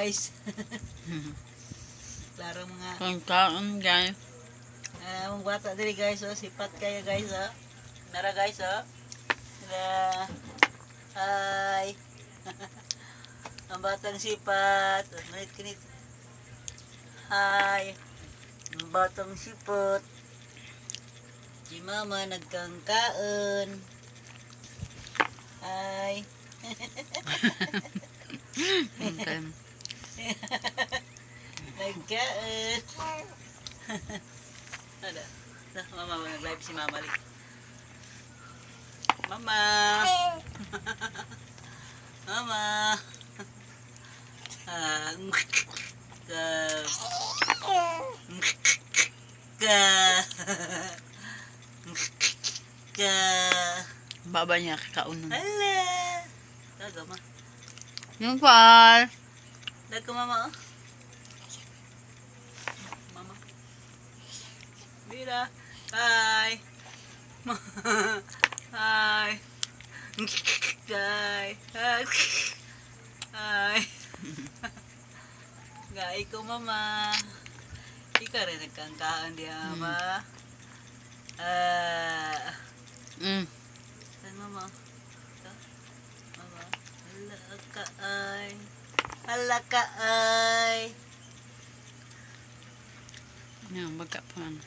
guys. Klaro mga Pagkaon guys. mga bata diri guys, oh, sipat kayo guys, oh. Nara guys, oh. Nara. Hi. Ang batang sipat. Manit kinit. Hi. Ang batang sipot. Si mama nagkangkaon. Hi. Okay. Nagkaon. Ada. Mama nag-live si mama li. Mama. Mama. Ah, Baba niya kakaunon. Hala. Daga ma. Yung par. Daga mama. Mama. Mira. Hi. Hi. Hi. Hi. Hi. Gai ko mama. Ikaw rin nagkangkaan di ama. Saan mama? Mama. Hala ka ay. Hala ka ay. Yan, baga pa man.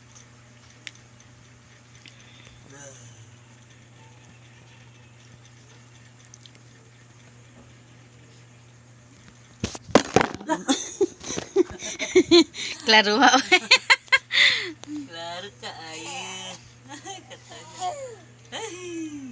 Klaro ha.